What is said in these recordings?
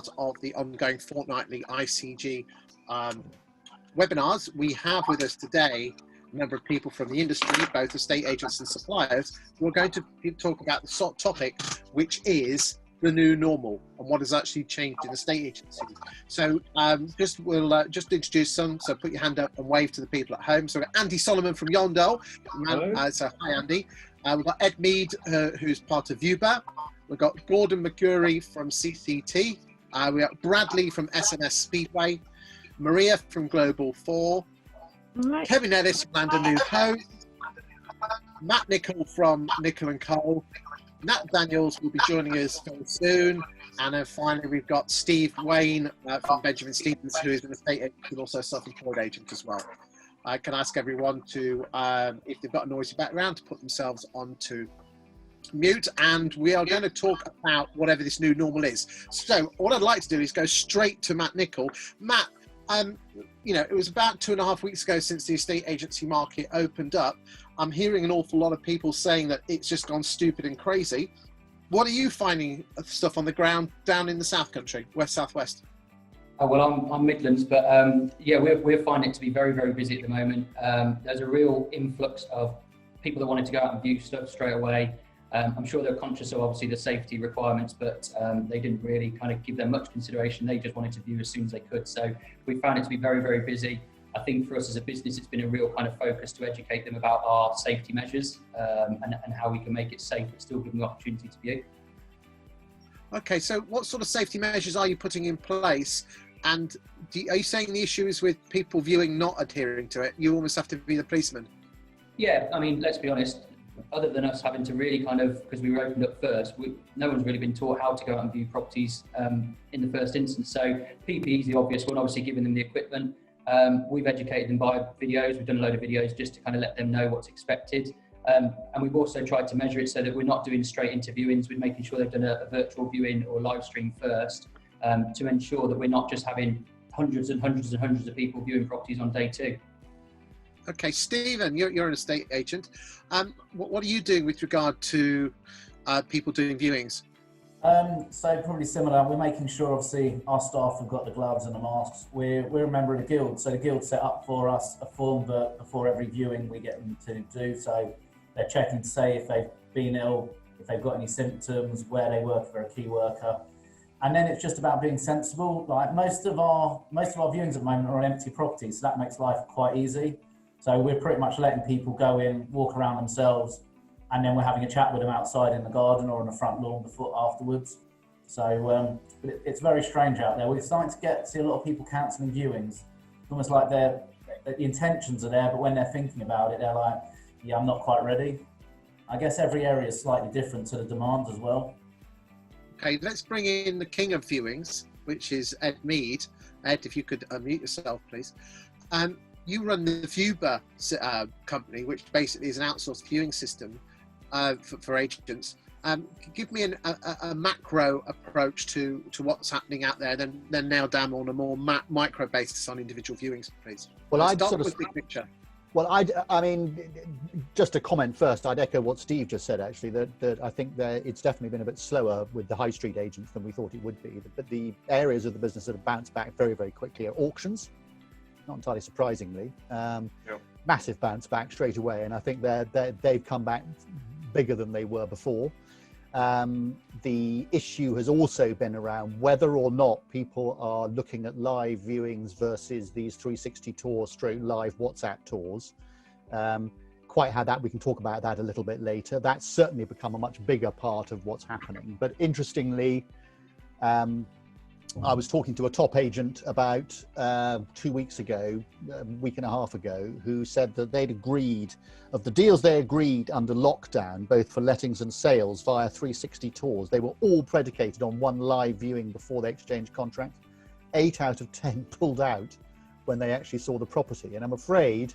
part of the ongoing fortnightly ICG webinars. We have with us today a number of people from the industry, both estate agents and suppliers, who are going to talk about the sort of topic, which is the new normal and what has actually changed in estate agency. So we'll just introduce some. So put your hand up and wave to the people at home. So we've got Andy Solomon from Yondell. So hi, Andy. We've got Ed Mead, who's part of Vuba. We've got Gordon McCurry from CCT. We've got Bradley from SMS Speedway. Maria from Global 4. Right. Kevin Ellis from Land New Coast. Matt Nichol from Nichol & Cole. Nat Daniels will be joining us very soon. And then finally, we've got Steve Wayne from Benjamin Stevens, who is an estate agent and also a self-employed agent as well. I can ask everyone to, if they've got a noisy background, to put themselves onto mute. And we are going to talk about whatever this new normal is. So what I'd like to do is go straight to Matt Nichol. Matt, you know, it was about 2.5 weeks ago since the estate agency market opened up. I'm hearing an awful lot of people saying that it's just gone stupid and crazy. What are you finding of stuff on the ground down in the South Country, Southwest? Well, I'm Midlands, but yeah, we're finding it to be very, very busy at the moment. There's a real influx of people that wanted to go out and view stuff straight away. I'm sure they're conscious of obviously the safety requirements, but they didn't really kind of give them much consideration. They just wanted to view as soon as they could. So we found it to be very, very busy. I think for us as a business, it's been a real kind of focus to educate them about our safety measures and how we can make it safe but still give them the opportunity to view. Okay, so what sort of safety measures are you putting in place? And are you saying the issue is with people viewing not adhering to it? You almost have to be the policeman. Yeah, I mean, let's be honest. Other than us having to really kind of, because we were opened up first, no one's really been taught how to go out and view properties in the first instance. So PPE is the obvious one, obviously giving them the equipment. We've educated them by videos. We've done a load of videos just to kind of let them know what's expected. And we've also tried to measure it so that we're not doing straight into viewings. We're making sure they've done a virtual viewing or live stream first to ensure that we're not just having hundreds and hundreds and hundreds of people viewing properties on day two. Okay, Stephen, you're an estate agent. What are you doing with regard to people doing viewings? So probably similar. We're making sure, obviously, our staff have got the gloves and the masks. We're a member of the guild, so the guild set up for us a form that before every viewing we get them to do. So they're checking to say if they've been ill, if they've got any symptoms, where they work, if they're a key worker. And then it's just about being sensible. Like most of our viewings at the moment are on empty properties, so that makes life quite easy. So we're pretty much letting people go in, walk around themselves, and then we're having a chat with them outside in the garden or on the front lawn afterwards. So it's very strange out there. We're starting to see a lot of people cancelling viewings. It's almost like the intentions are there, but when they're thinking about it, they're like, yeah, I'm not quite ready. I guess every area is slightly different to the demand as well. Okay, let's bring in the king of viewings, which is Ed Mead. Ed, if you could unmute yourself, please. You run the Vuba company, which basically is an outsourced viewing system for agents. Give me a macro approach to what's happening out there, then nail down on a more micro basis on individual viewings, please. Well, I'd start sort with of big picture. Well, I mean, just to comment first, I'd echo what Steve just said, actually, that I think that it's definitely been a bit slower with the high street agents than we thought it would be. But the areas of the business that have bounced back very, very quickly are auctions, not entirely surprisingly. Massive bounce back straight away. And I think they've come back bigger than they were before. The issue has also been around whether or not people are looking at live viewings versus these 360 tours, live WhatsApp tours. Quite how that, we can talk about that a little bit later. That's certainly become a much bigger part of what's happening. But interestingly, I was talking to a top agent about 2 weeks ago, a week and a half ago, who said that they'd agreed, of the deals they agreed under lockdown, both for lettings and sales via 360 tours, they were all predicated on one live viewing before they exchanged contract. 8 out of 10 pulled out when they actually saw the property. And I'm afraid,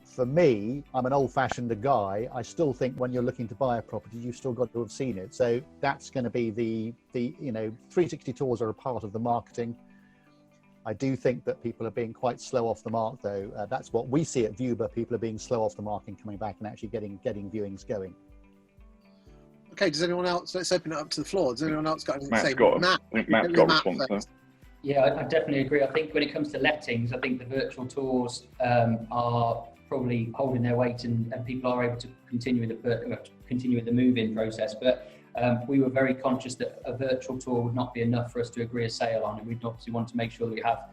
for me, I'm an old-fashioned guy. I still think when you're looking to buy a property, you've still got to have seen it. So that's going to be the 360 tours are a part of the marketing. I do think that people are being quite slow off the mark, though. That's what we see at Vuba. People are being slow off the mark and coming back and actually getting viewings going. Okay, does anyone else, let's open it up to the floor. Does anyone else got anything to say? I think Matt's got a response there. Yeah, I definitely agree. I think when it comes to lettings, I think the virtual tours are probably holding their weight, and people are able to continue with the move-in process. But we were very conscious that a virtual tour would not be enough for us to agree a sale on, and we'd obviously want to make sure that we have,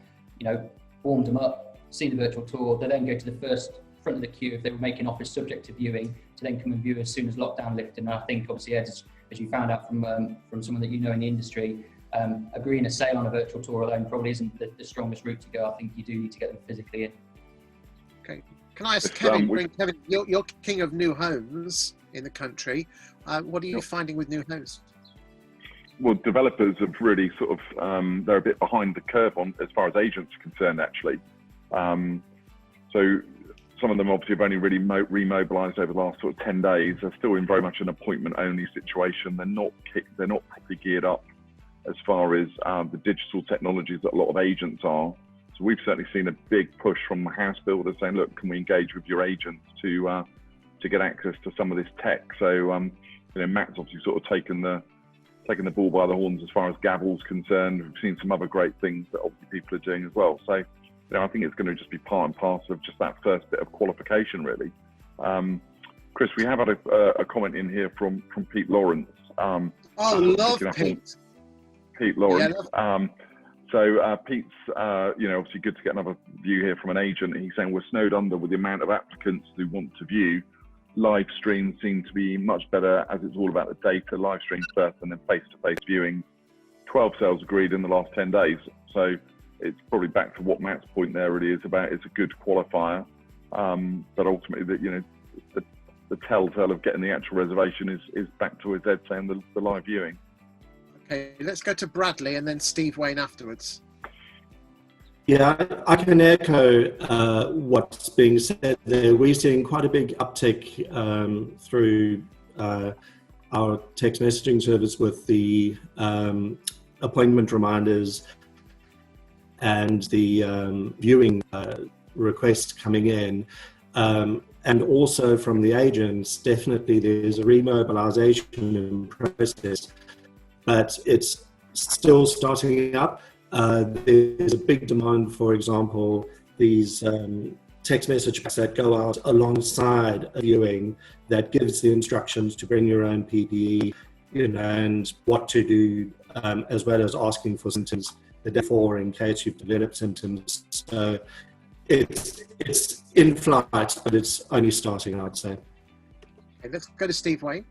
warmed them up, seen the virtual tour, they then go to the first front of the queue if they were making offers subject to viewing, to then come and view as soon as lockdown lifted. And I think obviously, as you found out from someone that you know in the industry, agreeing a sale on a virtual tour alone probably isn't the strongest route to go. I think you do need to get them physically in. Okay. Can I ask Kevin, Kevin, you're king of new homes in the country. What are you finding with new homes? Well, developers have really sort of, they're a bit behind the curve as far as agents are concerned, actually. So some of them obviously have only really remobilised over the last sort of 10 days. They're still in very much an appointment-only situation. They're not properly geared up as far as the digital technologies that a lot of agents are. So we've certainly seen a big push from the house builders saying, look, can we engage with your agents to get access to some of this tech? So Matt's obviously sort of taken the bull by the horns as far as Gavel's concerned. We've seen some other great things that obviously people are doing as well. So I think it's going to just be part and parcel of just that first bit of qualification, really. Chris, we have had a comment in here from Pete Lawrence. Love Pete. Pete Lawrence. So Pete's, obviously good to get another view here from an agent. He's saying we're snowed under with the amount of applicants who want to view. Live streams seem to be much better, as it's all about the data. Live streams first and then face-to-face viewing. 12 sales agreed in the last 10 days. So it's probably back to what Matt's point there really is about. It's a good qualifier, but ultimately the telltale of getting the actual reservation is back to, as Ed saying, the live viewing. Okay, let's go to Bradley and then Steve Wayne afterwards. Yeah, I can echo what's being said there. We're seeing quite a big uptick through our text messaging service with the appointment reminders and the viewing requests coming in. And also from the agents, definitely there's a remobilization in process, but it's still starting up. There's a big demand, for example, these text message packs that go out alongside a viewing that gives the instructions to bring your own PPE, and what to do, as well as asking for symptoms the day before in case you've developed symptoms. So it's in flight, but it's only starting, I'd say. Okay, let's go to Steve Wayne.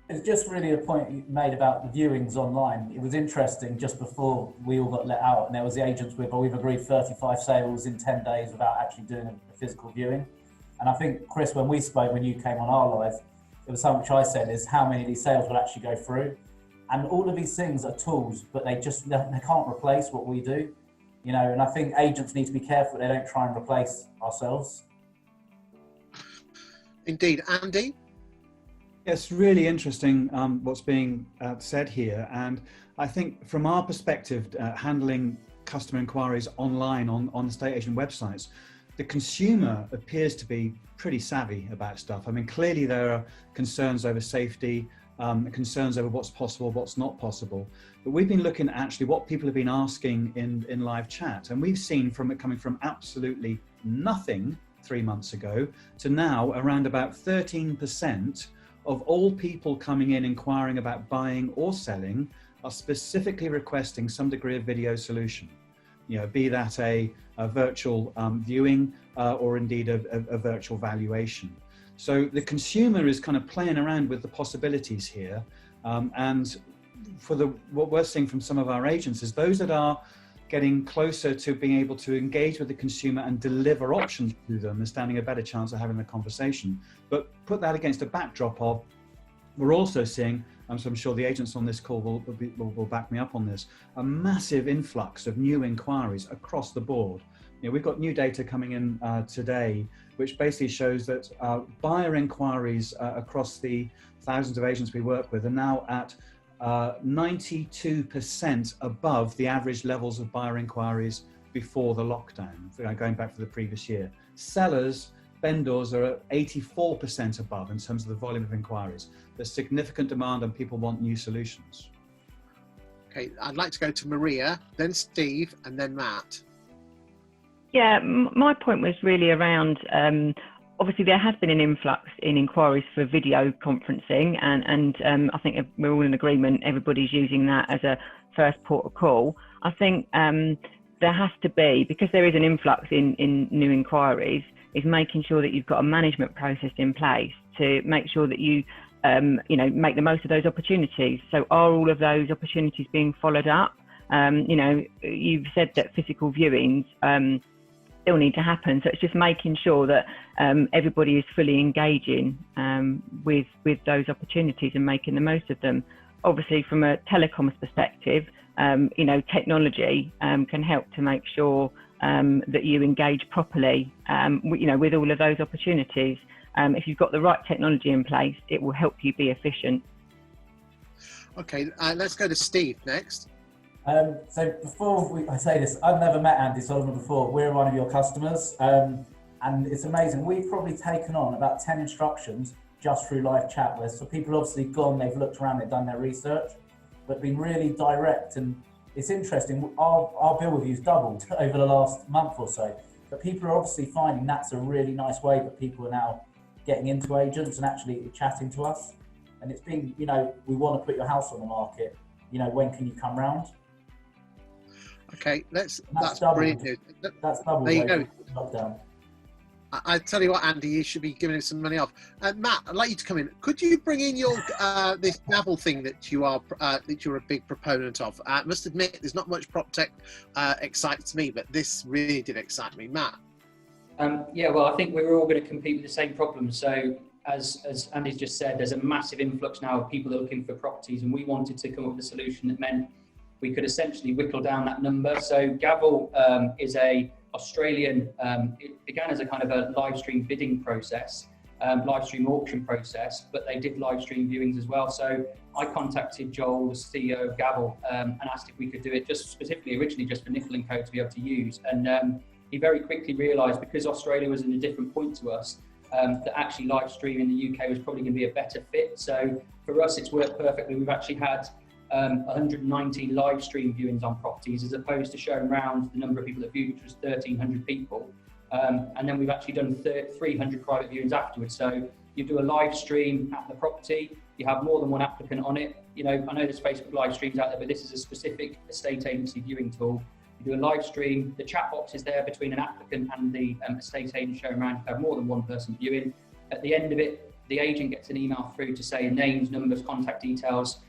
It's just really a point you made about the viewings online. It was interesting just before we all got let out, and there was the agents we've agreed 35 sales in 10 days without actually doing a physical viewing. And I think, Chris, when we spoke, when you came on our live, there was something which I said is how many of these sales will actually go through. And all of these things are tools, but they can't replace what we do. And I think agents need to be careful they don't try and replace ourselves. Indeed. Andy? It's really interesting what's being said here. And I think from our perspective, handling customer inquiries online on estate agent websites, the consumer appears to be pretty savvy about stuff. I mean, clearly there are concerns over safety, concerns over what's possible, what's not possible. But we've been looking at actually what people have been asking in live chat. And we've seen from it coming from absolutely nothing 3 months ago to now around about 13% of all people coming in inquiring about buying or selling are specifically requesting some degree of video solution. Be that a virtual viewing or indeed a virtual valuation. So the consumer is kind of playing around with the possibilities here. And for what we're seeing from some of our agents is those that are getting closer to being able to engage with the consumer and deliver options to them is standing a better chance of having the conversation. But put that against a backdrop of, we're also seeing, so I'm sure the agents on this call will back me up on this, a massive influx of new inquiries across the board. We've got new data coming in today, which basically shows that buyer inquiries across the thousands of agents we work with are now at 92% above the average levels of buyer inquiries before the lockdown, going back to the previous year. Sellers vendors are at 84% above in terms of the volume of inquiries. There's significant demand and people want new solutions. Okay, I'd like to go to Maria, then Steve, and then Matt. Yeah, my point was really around, obviously there has been an influx in inquiries for video conferencing, and I think we're all in agreement, everybody's using that as a first port of call. I think there has to be, because there is an influx in new inquiries, is making sure that you've got a management process in place to make sure that you make the most of those opportunities. So are all of those opportunities being followed up? You've said that physical viewings still need to happen. So it's just making sure that everybody is fully engaging with those opportunities and making the most of them. Obviously, from a telecoms perspective, technology can help to make sure that you engage properly, with all of those opportunities. If you've got the right technology in place, it will help you be efficient. Okay, let's go to Steve next. So before I say this, I've never met Andy Solomon before. We're one of your customers, and it's amazing. We've probably taken on about 10 instructions just through live chat, where so people obviously gone, they've looked around, they've done their research, but been really direct. And it's interesting, our bill reviews doubled over the last month or so, but people are obviously finding that's a really nice way that people are now getting into agents and actually chatting to us. And it's been, we want to put your house on the market, when can you come round? Okay, that's doubled. brilliant news. That's double. There you go. Lockdown. I tell you what, Andy, you should be giving us some money off. Matt, I'd like you to come in. Could you bring in your this Gavel thing that you're a big proponent of? I must admit, there's not much PropTech excites me, but this really did excite me, Matt. Well, I think we're all going to compete with the same problems. So as Andy's just said, there's a massive influx now of people looking for properties, and we wanted to come up with a solution that meant we could essentially whittle down that number. So Gavel is a Australian, it began as a kind of a live stream bidding process, live stream auction process, but they did live stream viewings as well. So I contacted Joel, the CEO of Gavel, and asked if we could do it just specifically, originally just for Nickel & Co to be able to use. And he very quickly realised, because Australia was in a different point to us, that actually live stream in the UK was probably going to be a better fit. So for us, it's worked perfectly. We've actually had 190 live stream viewings on properties, as opposed to showing around the number of people that viewed, which was 1,300 people. And then we've actually done 300 private viewings afterwards. So you do a live stream at the property, you have more than one applicant on it. I know there's Facebook live streams out there, but this is a specific estate agency viewing tool. You do a live stream, the chat box is there between an applicant and the estate agent showing around. You have more than one person viewing. At the end of it, the agent gets an email through to say names, numbers, contact details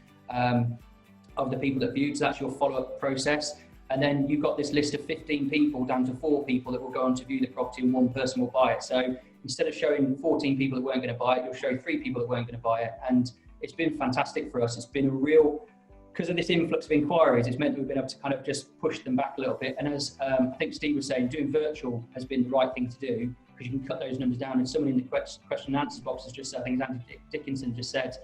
of the people that viewed. So that's your follow-up process. And then you've got this list of 15 people down to 4 people that will go on to view the property, and 1 person will buy it. So instead of showing 14 people that weren't going to buy it, you'll show 3 people that weren't going to buy it. And it's been fantastic for us. It's been a real, because of this influx of inquiries, it's meant that we've been able to kind of just push them back a little bit. And as I think Steve was saying, doing virtual has been the right thing to do, because you can cut those numbers down. And someone in the question and answer box has just said, I think Andy Dickinson just said,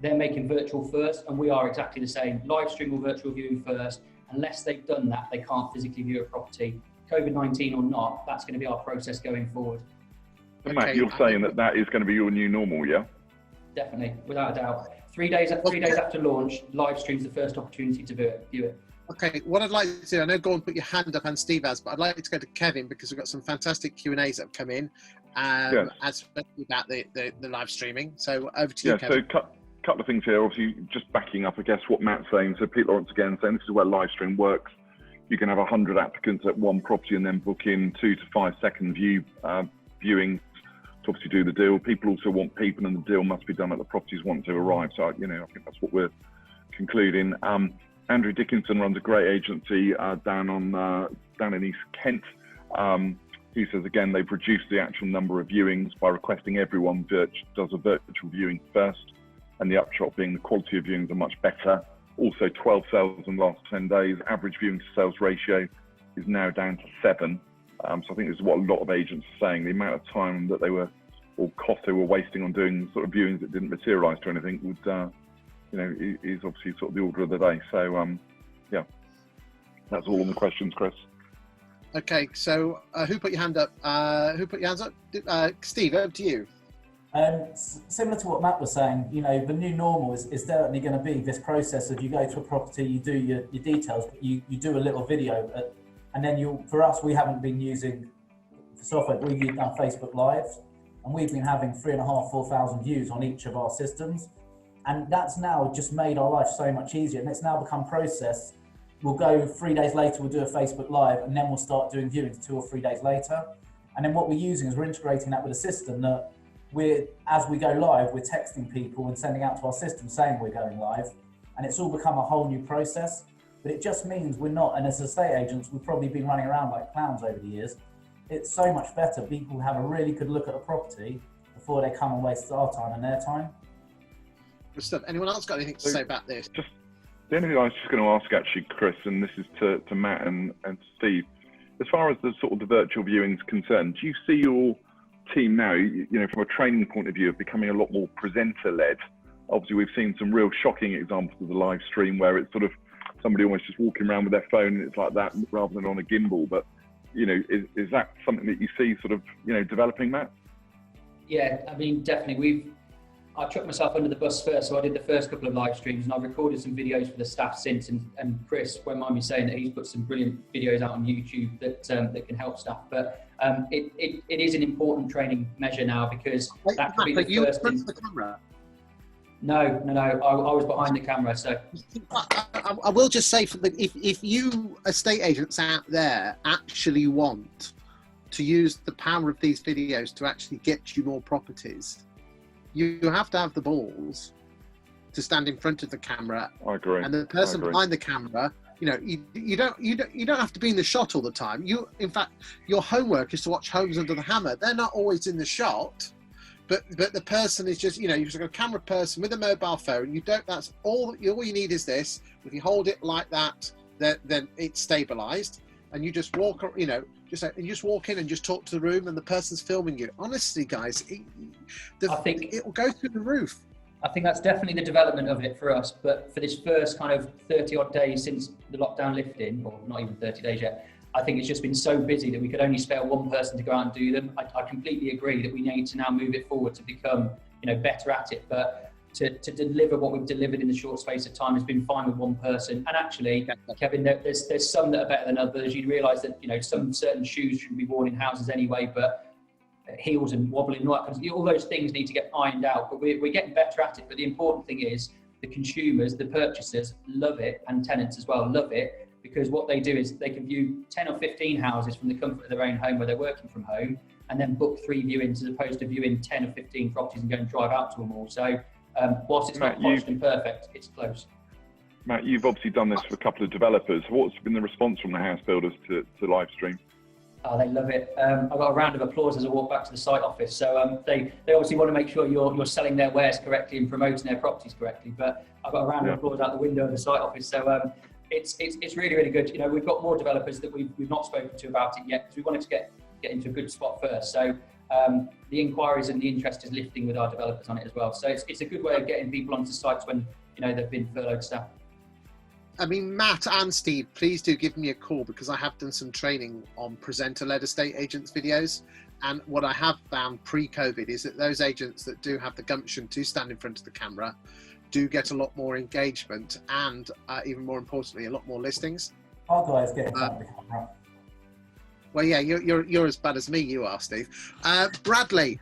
they're making virtual first, and we are exactly the same. Live stream or virtual viewing first. Unless they've done that, they can't physically view a property. COVID-19 or not, that's going to be our process going forward. So Matt, you're saying that is going to be your new normal, yeah? Definitely, without a doubt. 3 days after launch, live stream's the first opportunity to view it. Okay, what I'd like to do, I know Gordon put your hand up and Steve has, but I'd like to go to Kevin, because we've got some fantastic Q&As that have come in, especially about the live streaming. So over to you, Kevin. So couple of things here, obviously just backing up, I guess, what Matt's saying. So people are once again saying this is where live stream works. You can have 100 applicants at one property and then book in 2 to 5 second viewings to obviously do the deal. People also want people, and the deal must be done at the properties once they've arrived. So, I think that's what we're concluding. Andrew Dickinson runs a great agency down in East Kent. He says, again, they've reduced the actual number of viewings by requesting everyone does a virtual viewing first. And the upshot being the quality of viewings are much better. Also, 12 sales in the last 10 days. Average viewing to sales ratio is now down to 7. So I think this is what a lot of agents are saying. The amount of time that they were, or cost they were wasting on doing sort of viewings that didn't materialise to anything would, is obviously sort of the order of the day. So, that's all on the questions, Chris. Okay, so who put your hand up? Who put your hands up? Steve, over to you. Similar to what Matt was saying, you know, the new normal is certainly going to be this process of you go to a property, you do your details, but you do a little video, and then for us, we haven't been using the software, we've done Facebook Lives, and we've been having 3,500, 4,000 views on each of our systems. And that's now just made our life so much easier, and it's now become process. We'll go 3 days later, we'll do a Facebook Live, and then we'll start doing viewings 2 or 3 days later. And then what we're using is we're integrating that with a system that as we go live, we're texting people and sending out to our system saying we're going live. And it's all become a whole new process. But it just means we're not, and as estate agents, we've probably been running around like clowns over the years. It's so much better. People have a really good look at a property before they come and waste our time and their time. Good stuff. Anyone else got anything to say about this? Just the only thing I was just going to ask, actually, Chris, and this is to Matt and Steve, as far as the sort of the virtual viewing is concerned, do you see your team now, you know, from a training point of view, of becoming a lot more presenter-led? Obviously, we've seen some real shocking examples of the live stream where it's sort of somebody almost just walking around with their phone and it's like that rather than on a gimbal. But, you know, is that something that you see sort of, you know, developing, Matt? Yeah, I mean, definitely. I chucked myself under the bus first, so I did the first couple of live streams, and I've recorded some videos for the staff since. And Chris won't mind me saying that he's put some brilliant videos out on YouTube that can help staff. But it is an important training measure now, because that could be the first. The camera? No. I was behind the camera, so. I will just say, if you estate agents out there actually want to use the power of these videos to actually get you more properties, you have to have the balls to stand in front of the camera. I agree. And the person behind the camera, you know, you don't have to be in the shot all the time. In fact, your homework is to watch Homes Under the Hammer. They're not always in the shot, but the person is just, you know, you've got a camera person with a mobile phone. That's all you need is this. If you hold it like that, then it's stabilized, and you just walk, you know. You just walk in and just talk to the room, and the person's filming you. Honestly, guys, I think it will go through the roof. I think that's definitely the development of it for us. But for this first kind of 30 odd days since the lockdown lifting, or not even 30 days yet, I think it's just been so busy that we could only spare one person to go out and do them. I completely agree that we need to now move it forward to become, you know, better at it. But to deliver what we've delivered in the short space of time has been fine with one person. And actually, Kevin, there's some that are better than others. You realise that, you know, some certain shoes shouldn't be worn in houses anyway, but heels and wobbling and all those things need to get ironed out. But we're getting better at it. But the important thing is the consumers, the purchasers love it, and tenants as well love it, because what they do is they can view 10 or 15 houses from the comfort of their own home where they're working from home, and then book 3 viewings as opposed to viewing 10 or 15 properties and go and drive out to them all. So whilst it's not polished and perfect, it's close. Matt, you've obviously done this for a couple of developers. What's been the response from the house builders to live stream? Oh, they love it. I got a round of applause as I walk back to the site office. So they obviously want to make sure you're selling their wares correctly and promoting their properties correctly. But I got a round of applause out the window of the site office. So it's really, really good. You know, we've got more developers that we've not spoken to about it yet, because we wanted to get into a good spot first. So the inquiries and the interest is lifting with our developers on it as well. So it's a good way of getting people onto sites when, you know, they've been furloughed staff. I mean, Matt and Steve, please do give me a call, because I have done some training on presenter-led estate agents videos. And what I have found pre-COVID is that those agents that do have the gumption to stand in front of the camera do get a lot more engagement, and even more importantly, a lot more listings. Our guys get in front of the camera. Well, yeah, you're as bad as me, you are, Steve. Bradley.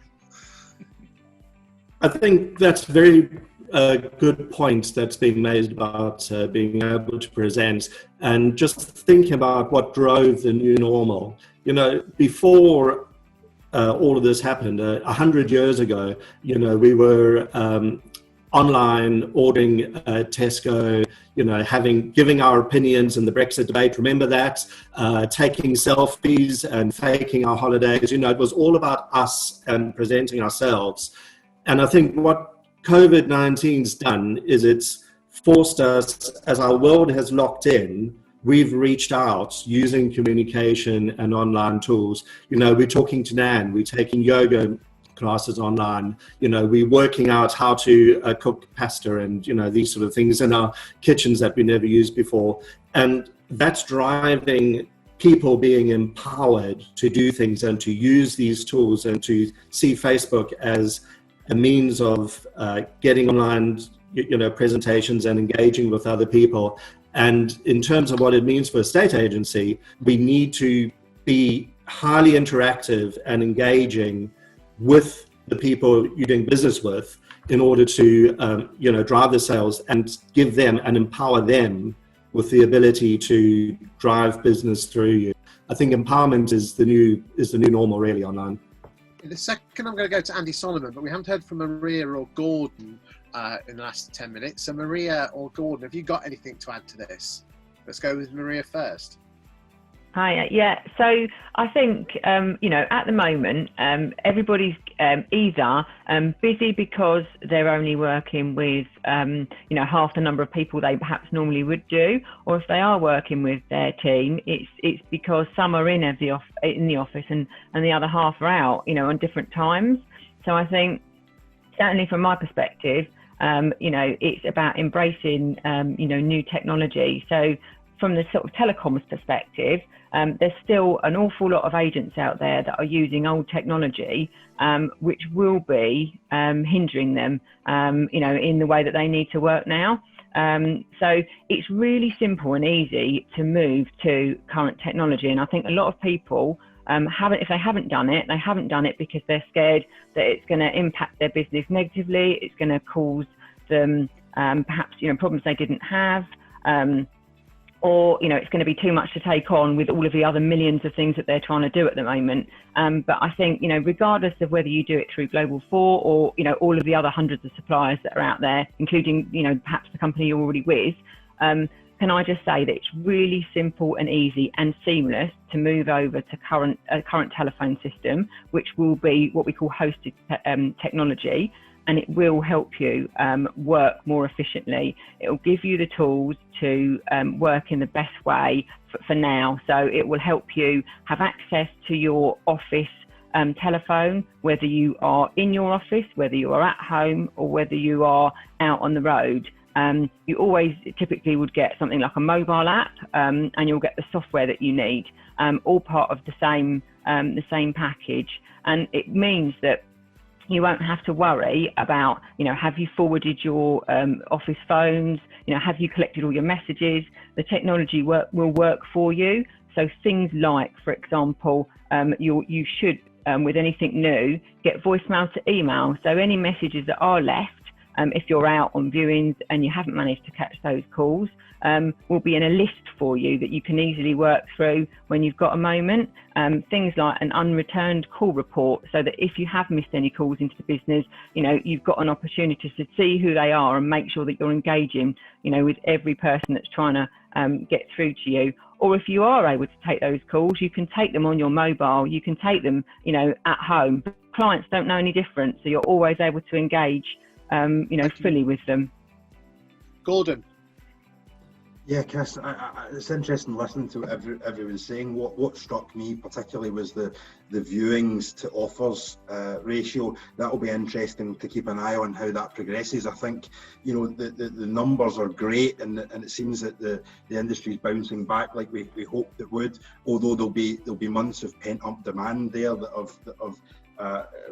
I think that's very good point that's being made about being able to present, and just thinking about what drove the new normal. You know, before all of this happened, 100 years ago, you know, we were online ordering Tesco, you know, giving our opinions in the Brexit debate. Remember that? Taking selfies and faking our holidays. You know, it was all about us and presenting ourselves. And I think what COVID-19's done is it's forced us, as our world has locked in, we've reached out using communication and online tools. You know, we're talking to Nan, we're taking yoga classes online, you know, we're working out how to cook pasta and, you know, these sort of things in our kitchens that we never used before. And that's driving people being empowered to do things and to use these tools and to see Facebook as a means of getting online, presentations and engaging with other people. And in terms of what it means for a state agency, we need to be highly interactive and engaging with the people you're doing business with in order to, drive the sales and give them and empower them with the ability to drive business through you. I think empowerment is the new normal, really, online. In a second, I'm going to go to Andy Solomon, but we haven't heard from Maria or Gordon in the last 10 minutes. So Maria or Gordon, have you got anything to add to this? Let's go with Maria first. Hi, yeah. So I think, at the moment, everybody's either busy because they're only working with, half the number of people they perhaps normally would do, or if they are working with their team, it's because some are in the office and the other half are out, on different times. So I think, certainly from my perspective, it's about embracing, new technology. So from the sort of telecoms perspective, there's still an awful lot of agents out there that are using old technology, which will be hindering them, in the way that they need to work now. So it's really simple and easy to move to current technology. And I think a lot of people if they haven't done it, they haven't done it because they're scared that it's going to impact their business negatively. It's going to cause them perhaps, problems they didn't have. Or, it's going to be too much to take on with all of the other millions of things that they're trying to do at the moment. But I think, regardless of whether you do it through Global 4 or, all of the other hundreds of suppliers that are out there, including, perhaps the company you're already with, can I just say that it's really simple and easy and seamless to move over to current telephone system, which will be what we call hosted technology. And it will help you work more efficiently. It will give you the tools to work in the best way for now. So it will help you have access to your office telephone, whether you are in your office, whether you are at home, or whether you are out on the road. You always typically would get something like a mobile app, and you'll get the software that you need, all part of the same package. And it means that you won't have to worry about, have you forwarded your office phones? Have you collected all your messages? The technology will work for you. So things like, for example, you should, with anything new, get voicemail to email. So any messages that are left, if you're out on viewings and you haven't managed to catch those calls, will be in a list for you that you can easily work through when you've got a moment. Things like an unreturned call report, so that if you have missed any calls into the business, you've got an opportunity to see who they are and make sure that you're engaging, with every person that's trying to get through to you. Or if you are able to take those calls, you can take them on your mobile, you can take them, at home. Clients don't know any different, so you're always able to engage, fully with them. Gordon. Yeah, Chris, it's interesting listening to what everyone's saying. What struck me particularly was the viewings to offers ratio. That will be interesting to keep an eye on how that progresses. I think, the numbers are great, and it seems that the industry is bouncing back like we hoped it would. Although there'll be months of pent up demand there that have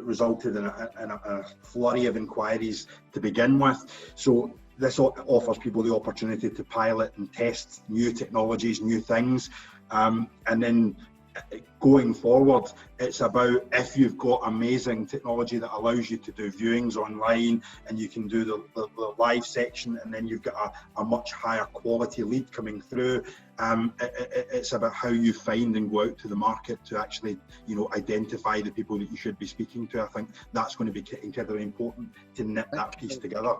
resulted in a flurry of inquiries to begin with. So this offers people the opportunity to pilot and test new technologies, new things. And then going forward, it's about, if you've got amazing technology that allows you to do viewings online and you can do the live section, and then you've got a much higher quality lead coming through, it's about how you find and go out to the market to actually, identify the people that you should be speaking to. I think that's going to be incredibly important to knit that piece together.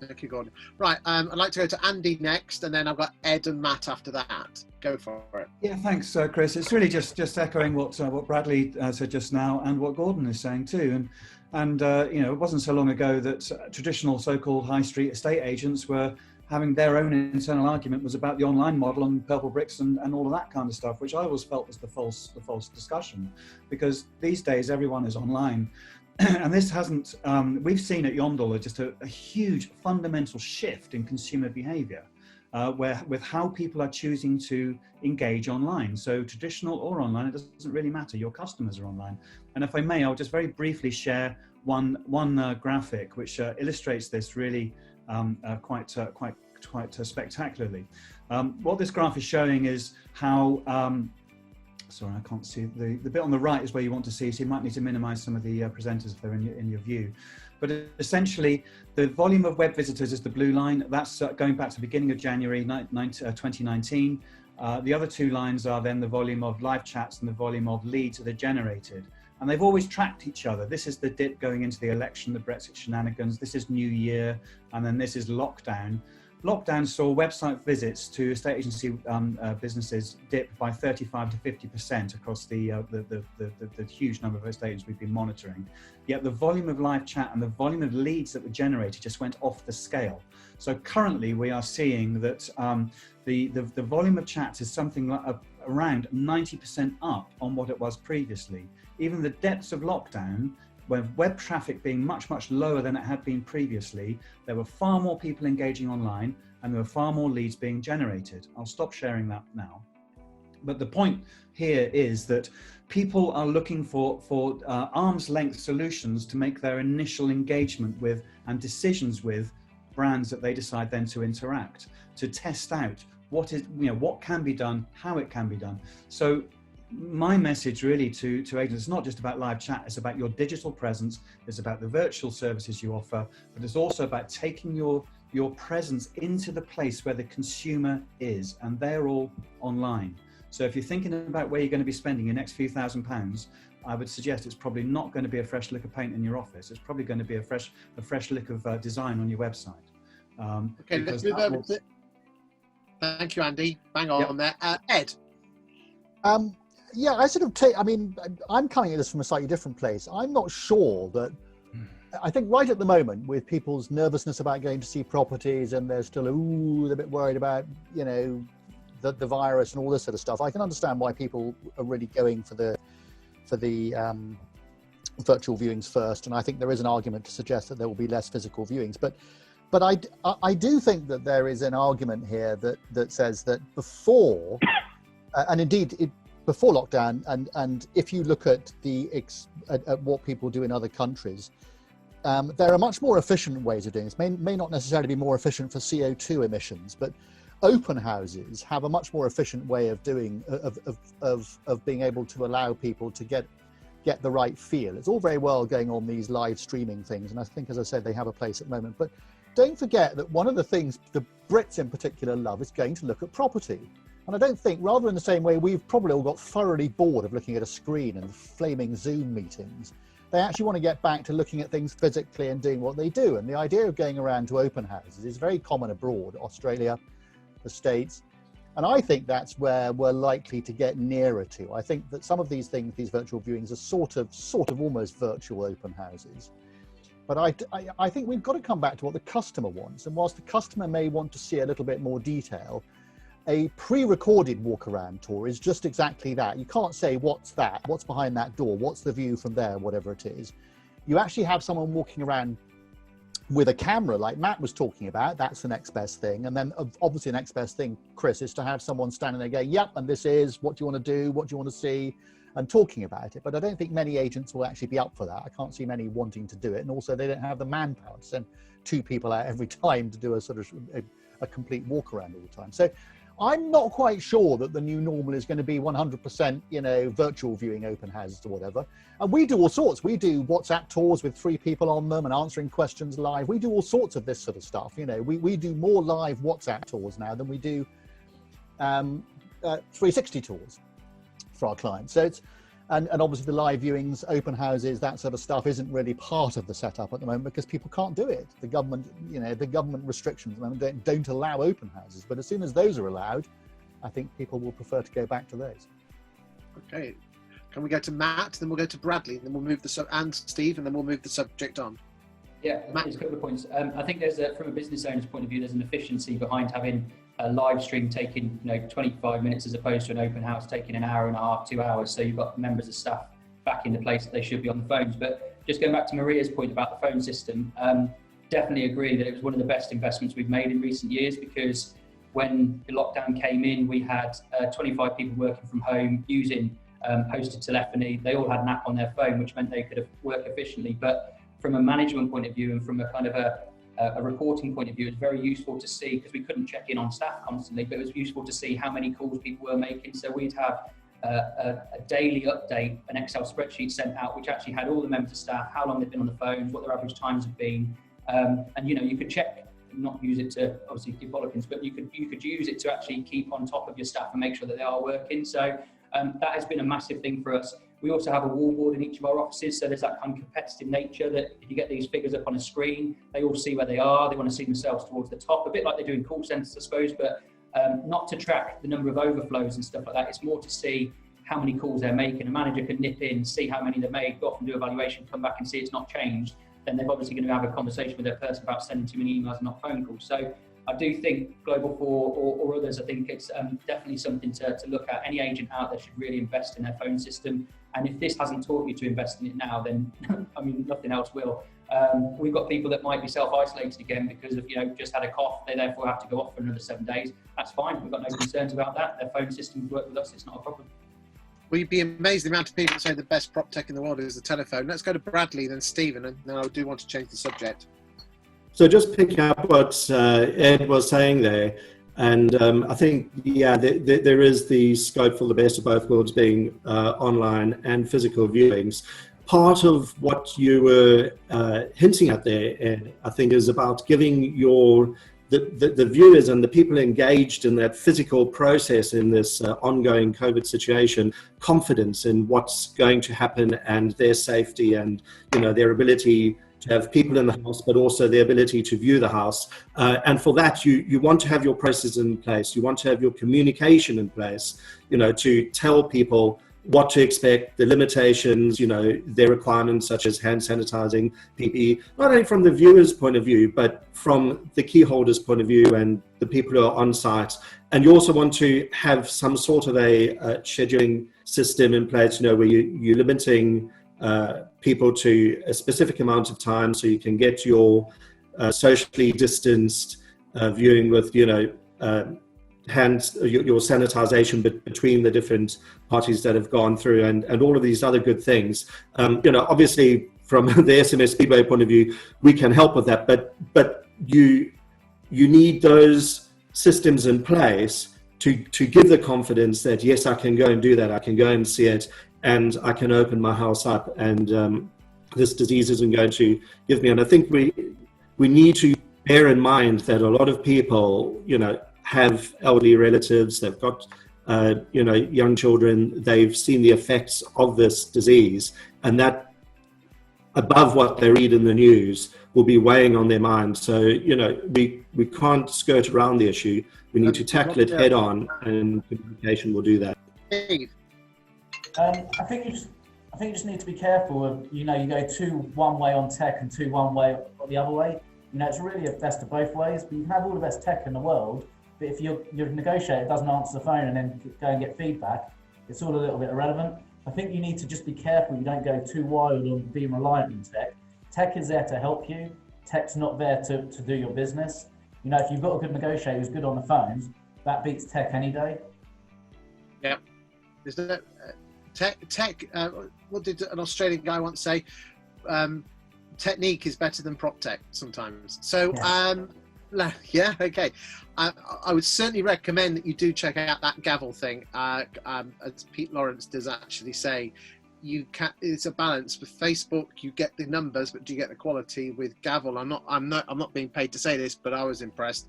Thank you, Gordon. Right, I'd like to go to Andy next, and then I've got Ed and Matt after that. Go for it. Yeah, thanks, Chris. It's really just echoing what Bradley said just now, and what Gordon is saying too. And it wasn't so long ago that traditional so-called high street estate agents were having their own internal argument was about the online model and purple bricks and all of that kind of stuff, which I always felt was the false discussion, because these days everyone is online. And this hasn't, we've seen at Yondle just a huge fundamental shift in consumer behavior. with how people are choosing to engage online. So traditional or online, it doesn't really matter. Your customers are online. And if I may, I'll just very briefly share one graphic which illustrates this really quite spectacularly. What this graph is showing is how, sorry, I can't see, the bit on the right is where you want to see, so you might need to minimize some of the presenters if they're in your view. But essentially, the volume of web visitors is the blue line. That's going back to the beginning of January 2019. The other two lines are then the volume of live chats and the volume of leads that are generated. And they've always tracked each other. This is the dip going into the election, the Brexit shenanigans. This is New Year, and then this is lockdown. Lockdown saw website visits to estate agency businesses dip by 35 to 50% across the huge number of estate agents we've been monitoring. Yet the volume of live chat and the volume of leads that were generated just went off the scale. So currently we are seeing that the volume of chats is something like around 90% up on what it was previously. Even the depths of lockdown, where web traffic being much, much lower than it had been previously, there were far more people engaging online and there were far more leads being generated. I'll stop sharing that now. But the point here is that people are looking for arm's length solutions to make their initial engagement with and decisions with brands that they decide then to interact, to test out what can be done, how it can be done. So my message really to agents is not just about live chat, it's about your digital presence, it's about the virtual services you offer, but it's also about taking your presence into the place where the consumer is, and they're all online. So if you're thinking about where you're going to be spending your next few £1,000s, I would suggest it's probably not going to be a fresh lick of paint in your office. It's probably going to be a fresh lick of design on your website. Okay, let's move over to... Thank you, Andy. Bang on there. Ed. Yeah, I sort of take, I mean, I'm coming at this from a slightly different place. I'm not sure that, I think right at the moment with people's nervousness about going to see properties and they're still, they're a bit worried about, you know, the virus and all this sort of stuff. I can understand why people are really going for the virtual viewings first. And I think there is an argument to suggest that there will be less physical viewings. But I do think that there is an argument here that says that before, and indeed, before lockdown, and if you look at at what people do in other countries, there are much more efficient ways of doing this. May not necessarily be more efficient for CO2 emissions, but open houses have a much more efficient way of doing of being able to allow people to get the right feel. It's all very well going on these live streaming things, and I think, as I said, they have a place at the moment. But don't forget that one of the things the Brits in particular love is going to look at property. And I don't think, rather in the same way we've probably all got thoroughly bored of looking at a screen and flaming Zoom meetings, they actually want to get back to looking at things physically and doing what they do. And the idea of going around to open houses is very common abroad, Australia, the States. And I think that's where we're likely to get nearer to. I think that some of these things, these virtual viewings, are sort of almost virtual open houses. But I think we've got to come back to what the customer wants. And whilst the customer may want to see a little bit more detail, a pre-recorded walk-around tour is just exactly that. You can't say, what's that? What's behind that door? What's the view from there? Whatever it is. You actually have someone walking around with a camera like Matt was talking about. That's the next best thing. And then obviously the next best thing, Chris, is to have someone standing there going, yep, and this is what do you want to do? What do you want to see? And talking about it. But I don't think many agents will actually be up for that. I can't see many wanting to do it. And also they don't have the manpower to send 2 people out every time to do a sort of a complete walk around all the time. So I'm not quite sure that the new normal is going to be 100%, you know, virtual viewing open houses or whatever. And we do all sorts. We do WhatsApp tours with 3 people on them and answering questions live. We do all sorts of this sort of stuff. You know, we do more live WhatsApp tours now than we do 360 tours for our clients. So it's, and obviously the live viewings, open houses, that sort of stuff isn't really part of the setup at the moment because people can't do it. The government, you know, the government restrictions at the moment don't allow open houses. But as soon as those are allowed, I think people will prefer to go back to those. Okay. Can we go to Matt, then we'll go to Bradley, then we'll move and Steve, and then we'll move the subject on. Yeah, Matt. there's a couple of points. I think there's from a business owner's point of view, there's an efficiency behind having a live stream taking 25 minutes as opposed to an open house taking an hour and a half, 2 hours. So you've got members of staff back in the place that they should be on the phones. But just going back to Maria's point about the phone system, definitely agree that it was one of the best investments we've made in recent years because when the lockdown came in, we had 25 people working from home using hosted telephony. They all had an app on their phone, which meant they could work efficiently. But from a management point of view and from a kind of a reporting point of view, it's very useful to see, because we couldn't check in on staff constantly, but it was useful to see how many calls people were making. So we'd have a daily update, an Excel spreadsheet sent out, which actually had all the members of staff, how long they've been on the phones, what their average times have been. And you could check, not use it to obviously give bollocks, but you could use it to actually keep on top of your staff and make sure that they are working. So that has been a massive thing for us. We also have a wall board in each of our offices, so there's that kind of competitive nature that if you get these figures up on a screen, they all see where they are, they want to see themselves towards the top, a bit like they do in call centres, I suppose, but not to track the number of overflows and stuff like that. It's more to see how many calls they're making. A manager can nip in, see how many they've made, go off and do evaluation, come back and see it's not changed. Then they're obviously going to have a conversation with their person about sending too many emails and not phone calls. So I do think Global 4 or others, I think it's definitely something to look at. Any agent out there should really invest in their phone system. And if this hasn't taught you to invest in it now, then I mean, nothing else will. We've got people that might be self-isolated again because of, just had a cough. They therefore have to go off for another 7 days. That's fine. We've got no concerns about that. Their phone systems work with us. It's not a problem. Well, you'd be amazed the amount of people that say the best prop tech in the world is the telephone. Let's go to Bradley, then Stephen, and then I do want to change the subject. So just picking up what Ed was saying there, and I think, there is the scope for the best of both worlds being online and physical viewings. Part of what you were hinting at there, Ed, I think is about giving the viewers and the people engaged in that physical process in this ongoing COVID situation, confidence in what's going to happen and their safety and, their ability to have people in the house, but also the ability to view the house. And for that, you want to have your processes in place. You want to have your communication in place, to tell people what to expect, the limitations, their requirements such as hand sanitizing, PPE, not only from the viewer's point of view, but from the key holder's point of view and the people who are on site. And you also want to have some sort of a scheduling system in place, where you're limiting people to a specific amount of time so you can get your socially distanced viewing with, your sanitization between the different parties that have gone through and all of these other good things. Obviously from the SMS Speedway point of view, we can help with that, but you need those systems in place to give the confidence that, yes, I can go and do that. I can go and see it and I can open my house up and this disease isn't going to give me. And I think we need to bear in mind that a lot of people, have elderly relatives, they've got, young children, they've seen the effects of this disease, and that above what they read in the news will be weighing on their mind. So, we can't skirt around the issue. We need to tackle it head on, and communication will do that. I think you just need to be careful of, you go one way on tech and one way the other way. It's really a best of both ways, but you can have all the best tech in the world, but if your negotiator doesn't answer the phone and then go and get feedback, it's all a little bit irrelevant. I think you need to just be careful you don't go too wild on being reliant on tech. Tech is there to help you. Tech's not there to do your business. If you've got a good negotiator who's good on the phones, that beats tech any day. Yeah. Is that tech? What did an Australian guy once say? Technique is better than prop tech sometimes. So, okay. I would certainly recommend that you do check out that gavel thing. As Pete Lawrence does actually say, it's a balance. With Facebook, you get the numbers, but do you get the quality? With gavel, I'm not being paid to say this, but I was impressed.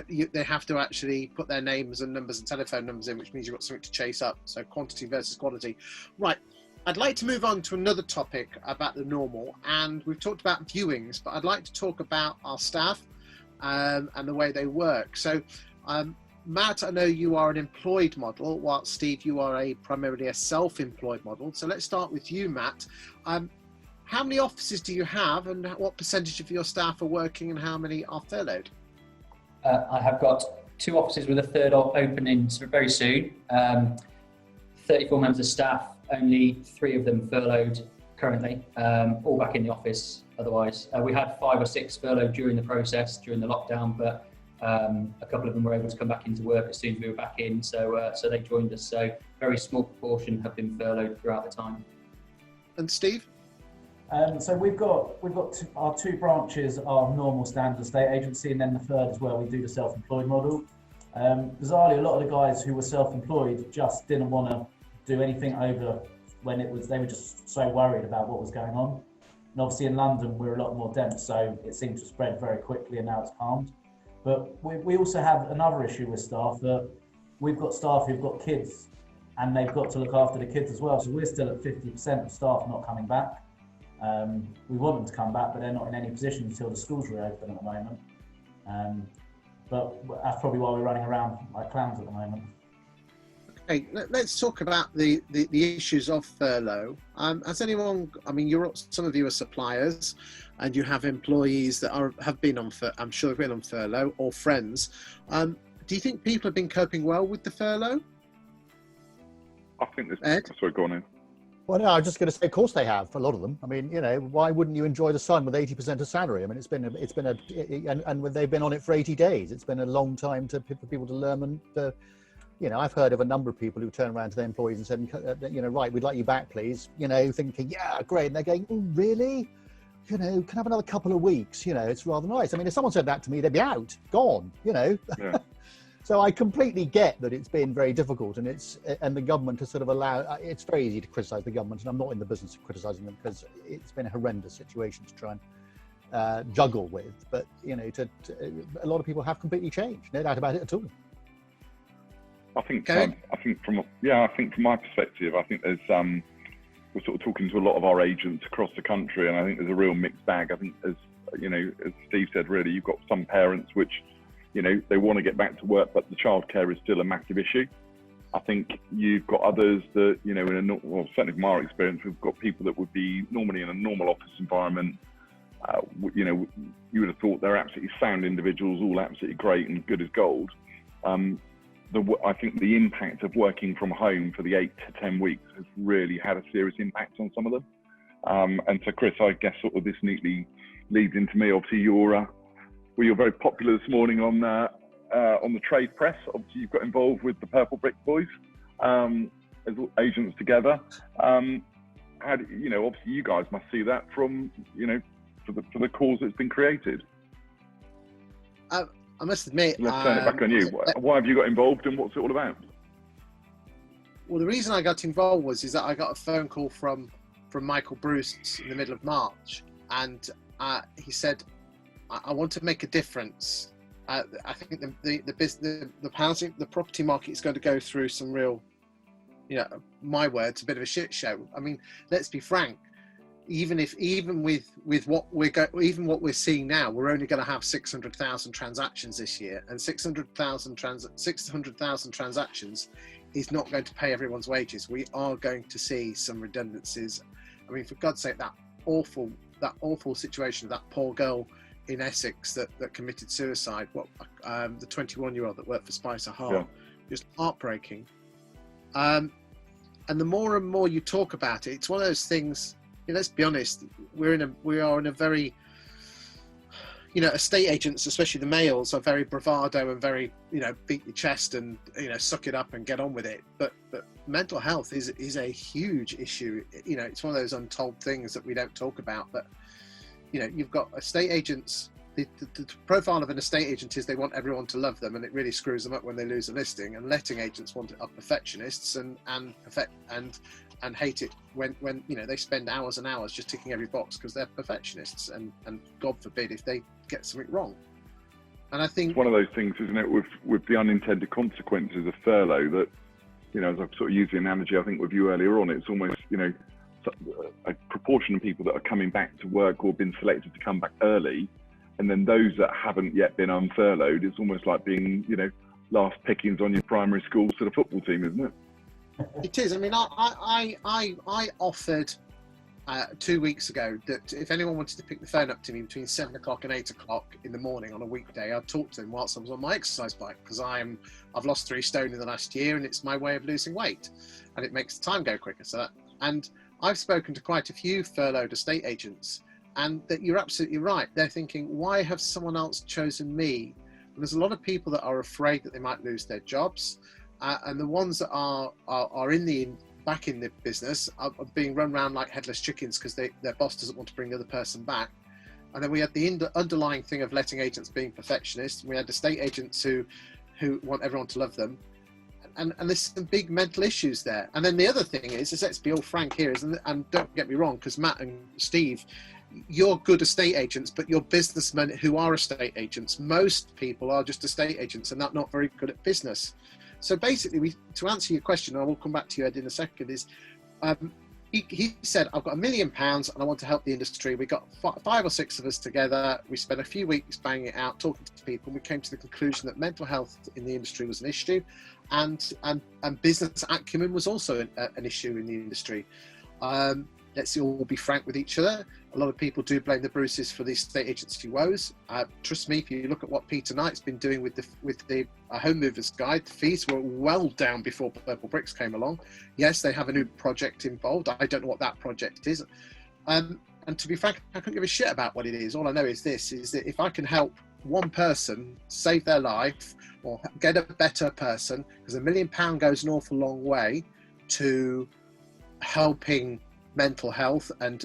They have to actually put their names and numbers and telephone numbers in, which means you've got something to chase up. So quantity versus quality. Right. I'd like to move on to another topic about the normal, and we've talked about viewings, but I'd like to talk about our staff and the way they work. So, Matt, I know you are an employed model, while Steve, you are primarily a self-employed model. So let's start with you, Matt. How many offices do you have, and what percentage of your staff are working, and how many are furloughed? I have got 2 offices with a third opening very soon. 34 members of staff. Only 3 of them furloughed currently, all back in the office otherwise. We had 5 or 6 furloughed during the process, during the lockdown, but A couple of them were able to come back into work as soon as we were back in, so they joined us. So very small proportion have been furloughed throughout the time. And Steve? So we've got our 2 branches are normal standard estate agency, and then the third is where we do the self-employed model. Bizarrely, a lot of the guys who were self-employed just didn't want to do anything over when they were just so worried about what was going on. And obviously in London, we're a lot more dense, so it seemed to spread very quickly, and now it's calmed. But we also have another issue with staff, that we've got staff who've got kids, and they've got to look after the kids as well. So we're still at 50% of staff not coming back. We want them to come back, but they're not in any position until the schools reopen at the moment. But that's probably why we're running around like clowns at the moment. Okay, let's talk about the issues of furlough. Has anyone, I mean, some of you are suppliers and you have employees that have been on, I'm sure have been on furlough, or friends. Do you think people have been coping well with the furlough? I think there's, Ed? sorry, go on in. Well, no, I was just going to say, of course they have, a lot of them. I mean, you know, why wouldn't you enjoy the sun with 80% of salary? I mean, and they've been on it for 80 days. It's been a long time for people to learn. And, you know, I've heard of a number of people who turn around to their employees and said, you know, right, we'd like you back, please. You know, thinking, yeah, great. And they're going, oh, really? You know, can I have another couple of weeks? You know, it's rather nice. I mean, if someone said that to me, they'd be out, gone, you know. Yeah. So I completely get that it's been very difficult, and the government has sort of allowed. It's very easy to criticise the government, and I'm not in the business of criticising them because it's been a horrendous situation to try and juggle with. But you know, a lot of people have completely changed, no doubt about it at all. I think from my perspective, I think there's we're sort of talking to a lot of our agents across the country, and I think there's a real mixed bag. I think, as you know, as Steve said, really, you've got some parents which, you know, they want to get back to work, but the childcare is still a massive issue. I think you've got others that, you know, certainly from our experience, we've got people that would be normally in a normal office environment. You know, you would have thought they're absolutely sound individuals, all absolutely great and good as gold. I think the impact of working from home for the 8 to 10 weeks has really had a serious impact on some of them. And so, Chris, I guess sort of this neatly leads into me. Obviously, you're very popular this morning on the trade press. Obviously, you've got involved with the Purple Brick Boys as agents together. You know, obviously, you guys must see that from, you know, for the cause that's been created. I must admit, let's turn it back on you. Why have you got involved, and what's it all about? Well, the reason I got involved is that I got a phone call from Michael Bruce in the middle of March, and he said, I want to make a difference. I think the property market is going to go through some real, you know, my words, a bit of a shit show. I mean, let's be frank. Even with what we're seeing now, we're only going to have 600,000 transactions this year, and 600,000 transactions is not going to pay everyone's wages. We are going to see some redundancies. I mean, for God's sake, that awful situation of that poor girl in Essex that committed suicide. The 21-year-old that worked for Spicer Heart, yeah. Just heartbreaking. And the more and more you talk about it, it's one of those things. You know, let's be honest. We are in a very, you know, estate agents, especially the males, are very bravado and very, you know, beat your chest and, you know, suck it up and get on with it. But mental health is a huge issue. You know, it's one of those untold things that we don't talk about. But you know, you've got estate agents. The profile of an estate agent is they want everyone to love them, and it really screws them up when they lose a listing. And letting agents are perfectionists and hate it when you know they spend hours and hours just ticking every box because they're perfectionists, and God forbid if they get something wrong. And I think it's one of those things, isn't it, with the unintended consequences of furlough, that, you know, as I've sort of used the analogy I think with you earlier on, it's almost, you know, a proportion of people that are coming back to work or have been selected to come back early, and then those that haven't yet been unfurloughed, it's almost like being, you know, last pickings on your primary school sort of football team, isn't it? It is. I mean, I offered 2 weeks ago that if anyone wanted to pick the phone up to me between 7 o'clock and 8 o'clock in the morning on a weekday, I'd talk to them whilst I was on my exercise bike, because I've lost 3 stone in the last year, and it's my way of losing weight, and it makes the time go quicker. And I've spoken to quite a few furloughed estate agents, and that you're absolutely right. They're thinking, why have someone else chosen me And there's a lot of people that are afraid that they might lose their jobs, and the ones that are back in the business are being run around like headless chickens because their boss doesn't want to bring the other person back. And then we had the underlying thing of letting agents being perfectionists. We had estate agents who want everyone to love them. And there's some big mental issues there. And then the other thing is let's be all frank here, and don't get me wrong, because Matt and Steve, you're good estate agents, but you're businessmen who are estate agents. Most people are just estate agents and not very good at business. So basically, to answer your question, and I will come back to you, Ed, in a second, is he said, I've got £1 million and I want to help the industry. We got 5 or 6 of us together. We spent a few weeks banging it out, talking to people, and we came to the conclusion that mental health in the industry was an issue, and business acumen was also an issue in the industry. Let's all be frank with each other. A lot of people do blame the Bruces for the estate agency woes. Trust me, if you look at what Peter Knight's been doing with the Home Movers Guide, the fees were well down before Purple Bricks came along. Yes, they have a new project involved. I don't know what that project is. And to be frank, I couldn't give a shit about what it is. All I know is this, is that if I can help one person save their life or get a better person, because £1 million goes an awful long way to helping mental health, and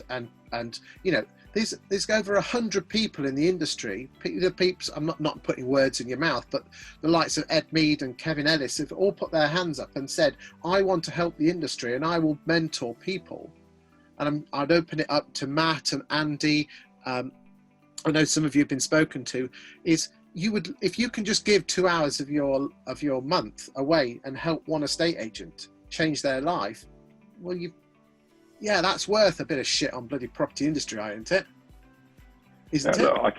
you know, there's over 100 people in the industry. The peeps, I'm not putting words in your mouth, but the likes of Ed Mead and Kevin Ellis have all put their hands up and said, I want to help the industry and I will mentor people. And I'd open it up to Matt and Andy. I know some of you have been spoken to. Is you would, if you can just give 2 hours of your month away and help one estate agent change their life, well, yeah, that's worth a bit of shit on bloody property industry, isn't it? Isn't it? Look, I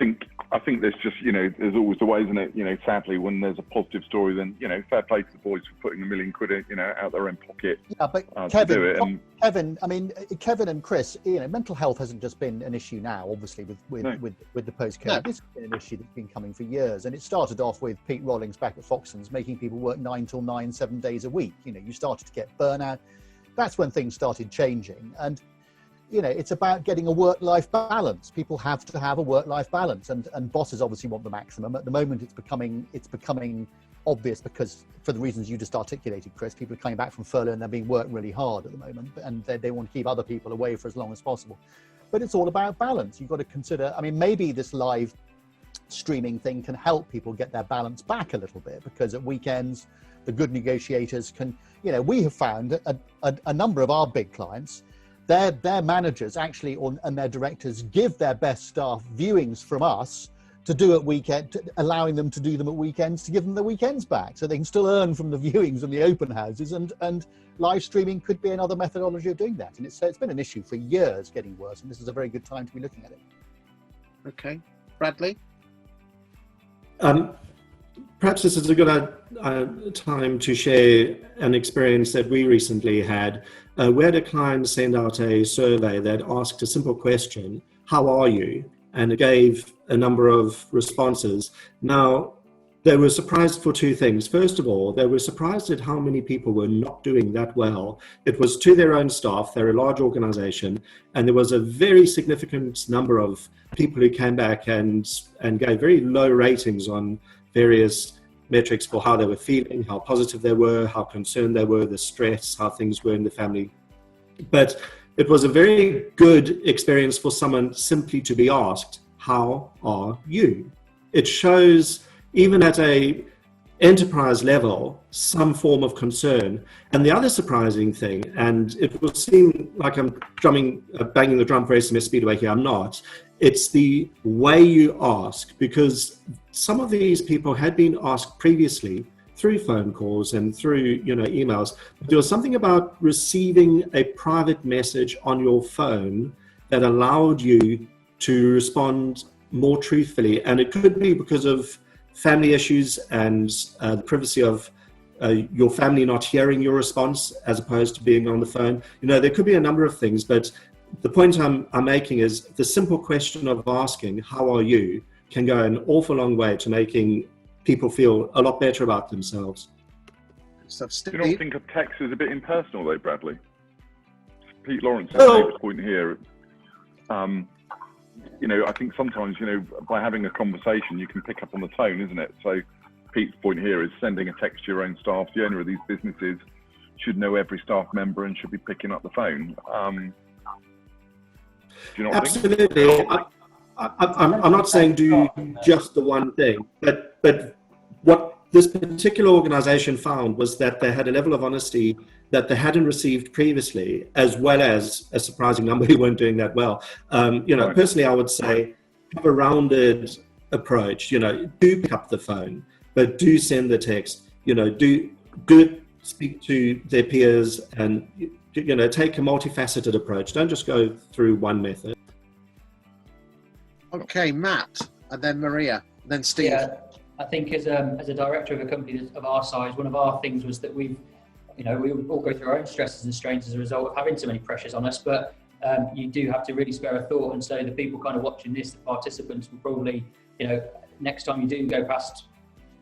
think there's just, you know, there's always the way, isn't it? You know, sadly, when there's a positive story, then, you know, fair play to the boys for putting £1 million, you know, out their own pocket. Yeah, but to do it. And Kevin, I mean, Kevin and Chris, you know, mental health hasn't just been an issue now, obviously, with the post-COVID. No. This has been an issue that's been coming for years. And it started off with Pete Rollings back at Foxtons, making people work 9 till 9, 7 days a week. You know, you started to get burnout. That's when things started changing. And, you know, it's about getting a work-life balance. People have to have a work-life balance, and bosses obviously want the maximum. At the moment, it's becoming obvious because, for the reasons you just articulated, Chris, people are coming back from furlough and they're being worked really hard at the moment, and they want to keep other people away for as long as possible. But it's all about balance. You've got to consider, I mean, maybe this live streaming thing can help people get their balance back a little bit, because at weekends, the good negotiators can, you know, we have found a number of our big clients, their managers actually, and their directors give their best staff viewings from us to do at weekend, allowing them to do them at weekends to give them the weekends back, so they can still earn from the viewings and the open houses, and live streaming could be another methodology of doing that. And it's been an issue for years, getting worse, and this is a very good time to be looking at it. Okay, Bradley? Perhaps this is a good time to share an experience that we recently had. We had a client send out a survey that asked a simple question, how are you? And it gave a number of responses. Now, they were surprised for 2 things. First of all, they were surprised at how many people were not doing that well. It was to their own staff, they're a large organization, and there was a very significant number of people who came back and gave very low ratings on various metrics for how they were feeling, how positive they were, how concerned they were, the stress, how things were in the family. But it was a very good experience for someone simply to be asked, how are you? It shows, even at a enterprise level, some form of concern. And the other surprising thing, and it will seem like I'm banging the drum for SMS Speedway here, I'm not. It's the way you ask, because some of these people had been asked previously through phone calls and through, you know, emails. But there was something about receiving a private message on your phone that allowed you to respond more truthfully. And it could be because of family issues and the privacy of your family not hearing your response as opposed to being on the phone. You know, there could be a number of things, but the point I'm making is the simple question of asking, how are you, can go an awful long way to making people feel a lot better about themselves. So, do you not think a text is a bit impersonal though, Bradley? Pete Lawrence has a point here. you know, I think sometimes, you know, by having a conversation, you can pick up on the tone, isn't it? So Pete's point here is sending a text to your own staff. The owner of these businesses should know every staff member and should be picking up the phone. Do you know what Absolutely. I'm not saying do just the one thing, but what this particular organization found was that they had a level of honesty that they hadn't received previously, as well as a surprising number who weren't doing that well. You know, personally, I would say have a rounded approach. You know, do pick up the phone, but do send the text. You know, do speak to their peers, and you know, take a multifaceted approach. Don't just go through one method. Okay, Matt, and then Maria, and then Steve. Yeah, I think as a director of a company of our size, one of our things was that we all go through our own stresses and strains as a result of having so many pressures on us, but you do have to really spare a thought. And so the people kind of watching this, the participants, will probably, you know, next time you do go past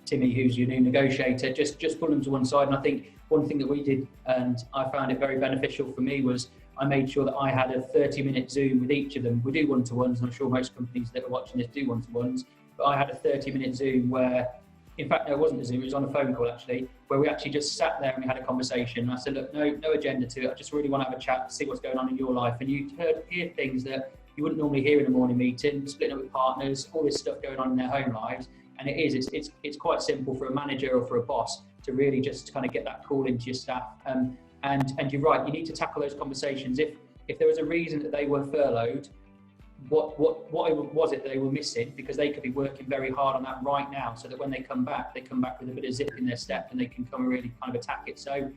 Timmy, who's your new negotiator, just pull them to one side. And I think one thing that we did, and I found it very beneficial for me, was I made sure that I had a 30-minute Zoom with each of them. We do one-to-ones, and I'm sure most companies that are watching this do one-to-ones, but I had a 30-minute Zoom where, in fact, no, it wasn't a Zoom, it was on a phone call actually, where we actually just sat there and we had a conversation. And I said, look, no agenda to it. I just really want to have a chat, see what's going on in your life. And you hear things that you wouldn't normally hear in a morning meeting, splitting up with partners, all this stuff going on in their home lives. And it's quite simple for a manager or for a boss to really just kind of get that call into your staff. And you're right, you need to tackle those conversations. If there was a reason that they were furloughed, what was it that they were missing? Because they could be working very hard on that right now, so that when they come back with a bit of zip in their step and they can come and really kind of attack it. So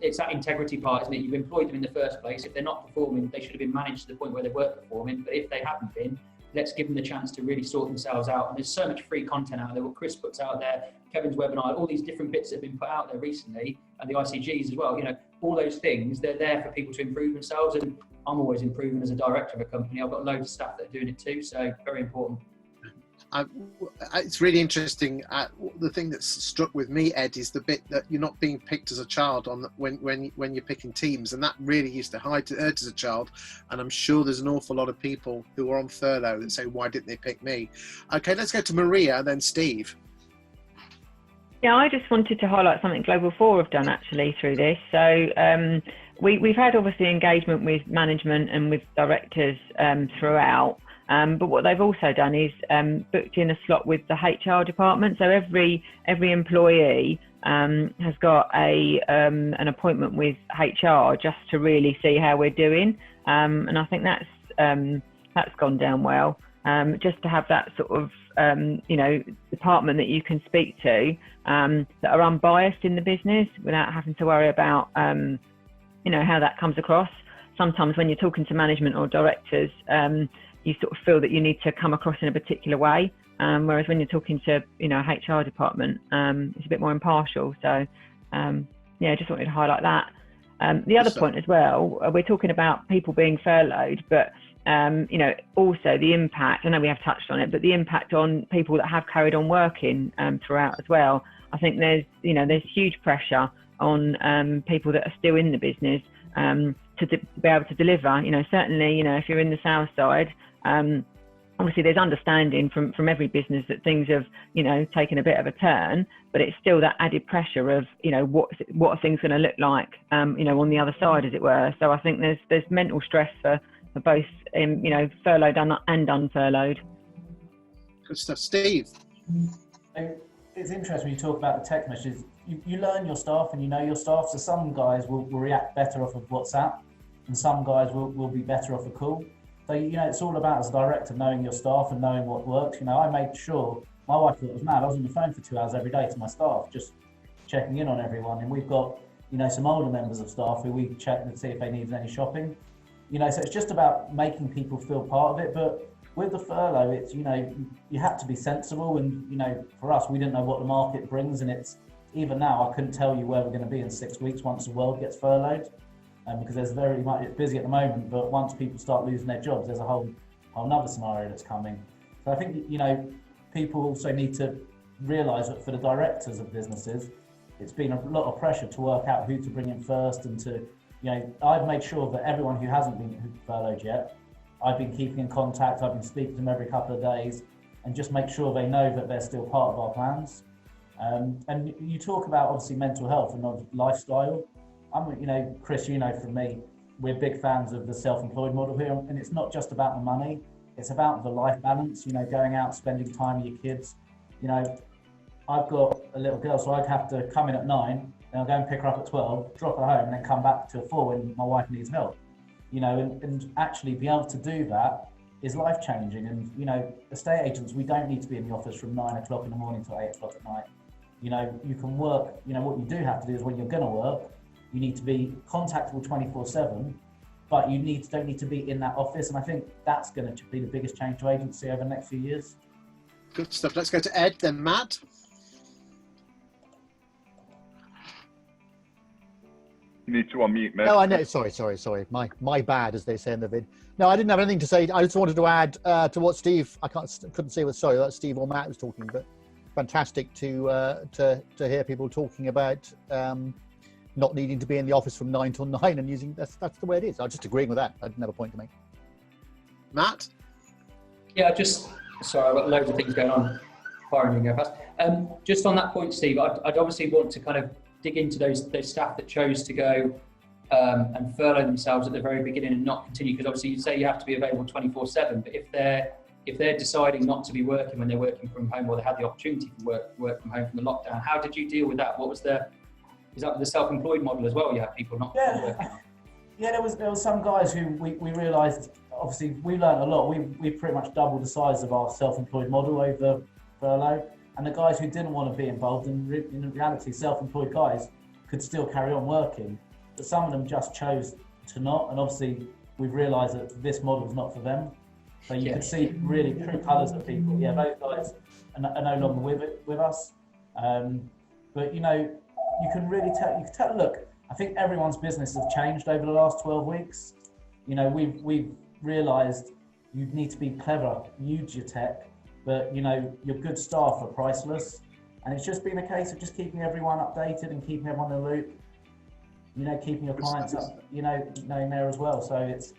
it's that integrity part, isn't it? You've employed them in the first place. If they're not performing, they should have been managed to the point where they were performing. But if they haven't been, let's give them the chance to really sort themselves out. And there's so much free content out there, what Chris puts out there, Kevin's webinar, all these different bits that have been put out there recently, and the ICGs as well. You know, all those things, they're there for people to improve themselves. And I'm always improving as a director of a company. I've got loads of staff that are doing it too, so very important. It's really interesting. The thing that's struck with me, Ed, is the bit that you're not being picked as a child on when you're picking teams, and that really used to hurt as a child. And I'm sure there's an awful lot of people who are on furlough that say, "Why didn't they pick me?" Okay, let's go to Maria, then Steve. Yeah, I just wanted to highlight something Global 4 have done actually through this. So we've had obviously engagement with management and with directors throughout. But what they've also done is booked in a slot with the HR department. So every employee has got an appointment with HR just to really see how we're doing. And I think that's gone down well. Just to have that sort of department that you can speak to that are unbiased in the business without having to worry about how that comes across. Sometimes when you're talking to management or directors, you sort of feel that you need to come across in a particular way, whereas when you're talking to HR department, it's a bit more impartial. So just wanted to highlight that. The other point as well, we're talking about people being furloughed, but also the impact, I know we have touched on it, but the impact on people that have carried on working throughout as well. I think there's huge pressure on people that are still in the business to be able to deliver. Certainly, if you're in the sales side, obviously there's understanding from every business that things have, taken a bit of a turn, but it's still that added pressure of, what are things going to look like, on the other side, as it were. So I think there's mental stress for both, furloughed and unfurloughed. Good stuff. Steve? It's interesting when you talk about the text messages. You learn your staff and you know your staff. So some guys will react better off of WhatsApp, and some guys will be better off a call. So, it's all about, as a director, knowing your staff and knowing what works. I made sure, my wife thought it was mad. I was on the phone for 2 hours every day to my staff, just checking in on everyone. And we've got, some older members of staff who we check and see if they need any shopping. So it's just about making people feel part of it. But with the furlough, it's, you have to be sensible. And, for us, we didn't know what the market brings. And it's, even now, I couldn't tell you where we're going to be in 6 weeks once the world gets furloughed. Because there's very much, it's busy at the moment, but once people start losing their jobs, there's a whole another scenario that's coming. So I think, people also need to realise that for the directors of businesses, it's been a lot of pressure to work out who to bring in first and to, I've made sure that everyone who hasn't been furloughed yet, I've been keeping in contact. I've been speaking to them every couple of days, and just make sure they know that they're still part of our plans. And you talk about obviously mental health and lifestyle. Chris, from me, we're big fans of the self-employed model here, and it's not just about the money. It's about the life balance, going out, spending time with your kids. I've got a little girl, so I'd have to come in at 9, and I'll go and pick her up at 12, drop her home, and then come back to 4 when my wife needs help. And actually be able to do that is life-changing. And, estate agents, we don't need to be in the office from 9 o'clock in the morning till 8 o'clock at night. You can work, what you do have to do is when you're going to work, you need to be contactable 24/7, but you don't need to be in that office. And I think that's going to be the biggest change to agency over the next few years. Good stuff. Let's go to Ed, then Matt. You need to unmute, Matt. No, I know. Sorry. My bad, as they say in the vid. No, I didn't have anything to say. I just wanted to add to what Steve. Couldn't say what. Sorry, that Steve or Matt was talking, but fantastic to hear people talking about not needing to be in the office from 9 till 9 and using that's the way it is. I'm just agreeing with that. I didn't have a point to make. Matt? Yeah, sorry, I've got loads of things going on. Firing go fast. Just on that point, Steve, I'd obviously want to kind of dig into those staff that chose to go and furlough themselves at the very beginning and not continue, because obviously you say you have to be available 24/7, but if they're deciding not to be working when they're working from home, or they had the opportunity to work from home from the lockdown, how did you deal with that? Is that the self-employed model as well? You have people not working? Yeah, there was some guys who we realised, obviously we learned a lot. We pretty much doubled the size of our self-employed model over furlough, and the guys who didn't want to be involved, in reality, self-employed guys could still carry on working, but some of them just chose to not, and obviously we've realised that this model is not for them. So you can see really true colours of people. Yeah, those guys are no longer with us, but you can really tell. Look, I think everyone's business has changed over the last 12 weeks. We've realised you need to be clever, use your tech, but your good staff are priceless. And it's just been a case of just keeping everyone updated and keeping everyone in the loop. Keeping your clients up, knowing there as well. So it's,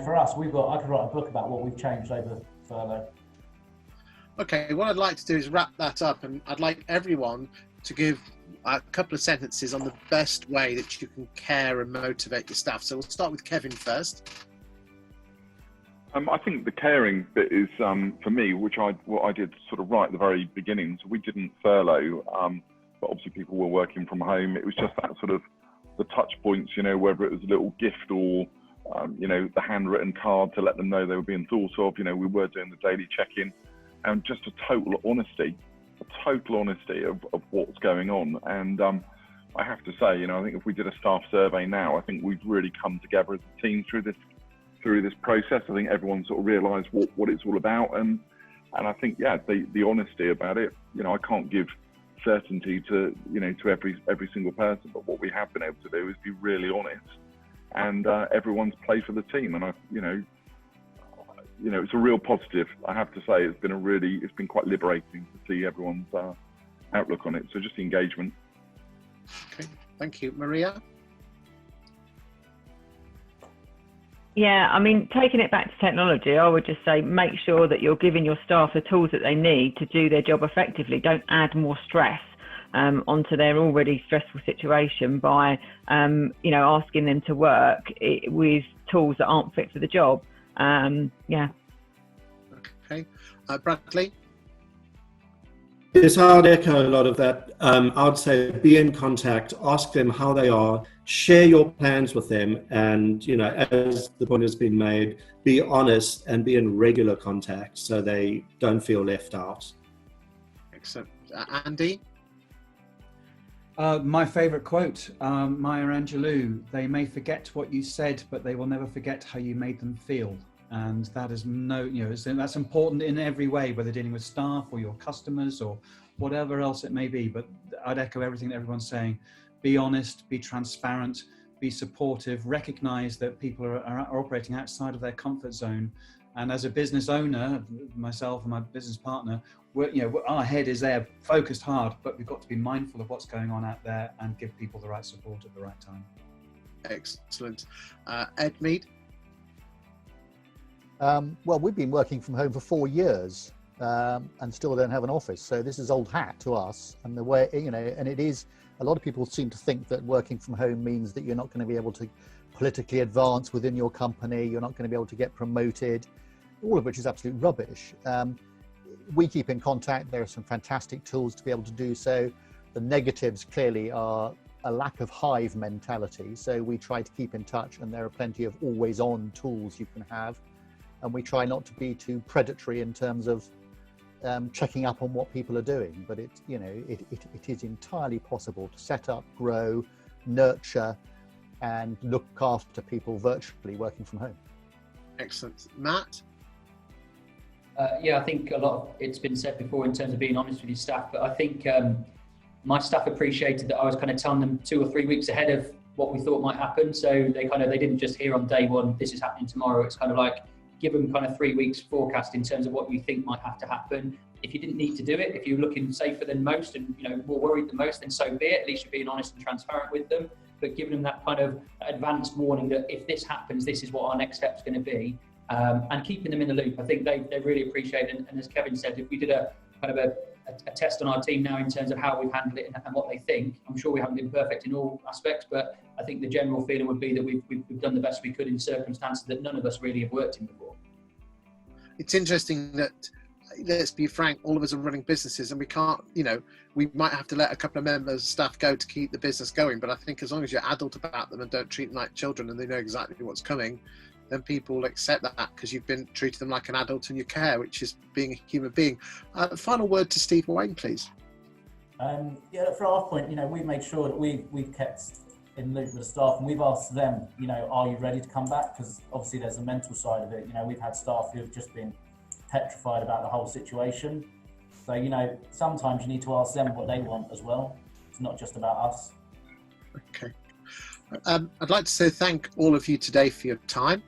for us, I could write a book about what we've changed over furlough. Okay, what I'd like to do is wrap that up, and I'd like everyone to give a couple of sentences on the best way that you can care and motivate your staff. So we'll start with Kevin first. I think the caring bit is, for me, what I did sort of right at the very beginning. So we didn't furlough, but obviously people were working from home. It was just that sort of the touch points, whether it was a little gift or, the handwritten card to let them know they were being thought of. We were doing the daily check-in, and just a total honesty of what's going on. And I have to say, I think if we did a staff survey now, I think we've really come together as a team through this process. I think everyone sort of realised what it's all about, and I think the honesty about it. I can't give certainty to every single person, but what we have been able to do is be really honest, and everyone's played for the team, and it's a real positive. I have to say it's been quite liberating to see everyone's outlook on it. So just the engagement. Okay, thank you, Maria. Yeah, I mean, taking it back to technology, I would just say make sure that you're giving your staff the tools that they need to do their job effectively. Don't add more stress onto their already stressful situation by, asking them to work with tools that aren't fit for the job. Yeah. Okay, Bradley. Yes, I'd echo a lot of that. I would say be in contact, ask them how they are, share your plans with them, and as the point has been made, be honest and be in regular contact so they don't feel left out. Excellent. Andy? My favourite quote, Maya Angelou: "They may forget what you said, but they will never forget how you made them feel." And that is that's important in every way, whether dealing with staff or your customers or whatever else it may be. But I'd echo everything that everyone's saying. Be honest, be transparent, be supportive, recognise that people are operating outside of their comfort zone. And as a business owner, myself and my business partner, our head is there, focused hard, but we've got to be mindful of what's going on out there and give people the right support at the right time. Excellent. Ed Mead? Well, we've been working from home for 4 years and still don't have an office. So this is old hat to us. And the way, you know, and it is, a lot of people seem to think that working from home means that you're not going to be able to politically advance within your company. You're not going to be able to get promoted, all of which is absolute rubbish. We keep in contact. There are some fantastic tools to be able to do so. The negatives clearly are a lack of hive mentality. So we try to keep in touch, and there are plenty of always on tools you can have. And we try not to be too predatory in terms of checking up on what people are doing. But it is entirely possible to set up, grow, nurture, and look after people virtually working from home. Excellent. Matt? Yeah, I think a lot of it's been said before in terms of being honest with your staff, but I think my staff appreciated that I was kind of telling them 2 or 3 weeks ahead of what we thought might happen. So they didn't just hear on day one, this is happening tomorrow. It's kind of like, give them kind of 3 weeks forecast in terms of what you think might have to happen. If you didn't need to do it, if you're looking safer than most and more worried than most, then so be it. At least you're being honest and transparent with them, but giving them that kind of advanced warning that if this happens, this is what our next step's going to be, and keeping them in the loop. I think they really appreciate it. And as Kevin said, if we did a kind of a test on our team now in terms of how we've handled it and what they think, I'm sure we haven't been perfect in all aspects, but I think the general feeling would be that we've done the best we could in circumstances that none of us really have worked in before. It's interesting that, let's be frank, all of us are running businesses, and we can't, we might have to let a couple of members of staff go to keep the business going. But I think as long as you're adult about them and don't treat them like children and they know exactly what's coming, then people will accept that because you've been treating them like an adult and you care, which is being a human being. Final word to Steve Wayne, please. Yeah, for our point, we've made sure that we've kept in loop with the staff, and we've asked them, are you ready to come back? Because obviously there's a mental side of it. We've had staff who have just been petrified about the whole situation. So, sometimes you need to ask them what they want as well. It's not just about us. Okay. I'd like to say thank all of you today for your time.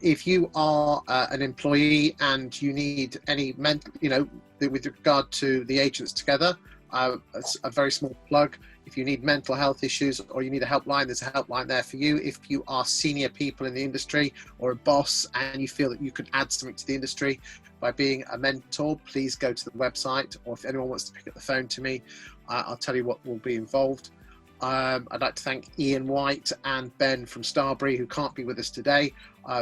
If you are an employee and you need any with regard to the agents together, it's a very small plug. If you need mental health issues or you need a helpline, there's a helpline there for you. If you are senior people in the industry or a boss and you feel that you could add something to the industry by being a mentor, please go to the website, or if anyone wants to pick up the phone to me, I'll tell you what will be involved. I'd like to thank Ian White and Ben from Starbury, who can't be with us today,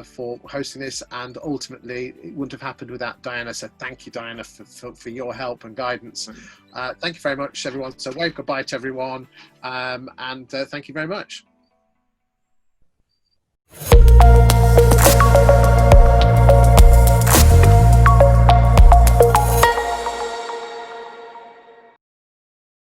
for hosting this, and ultimately it wouldn't have happened without Diana, so thank you, Diana, for your help and guidance. Thank you very much, everyone. So wave goodbye to everyone, and thank you very much.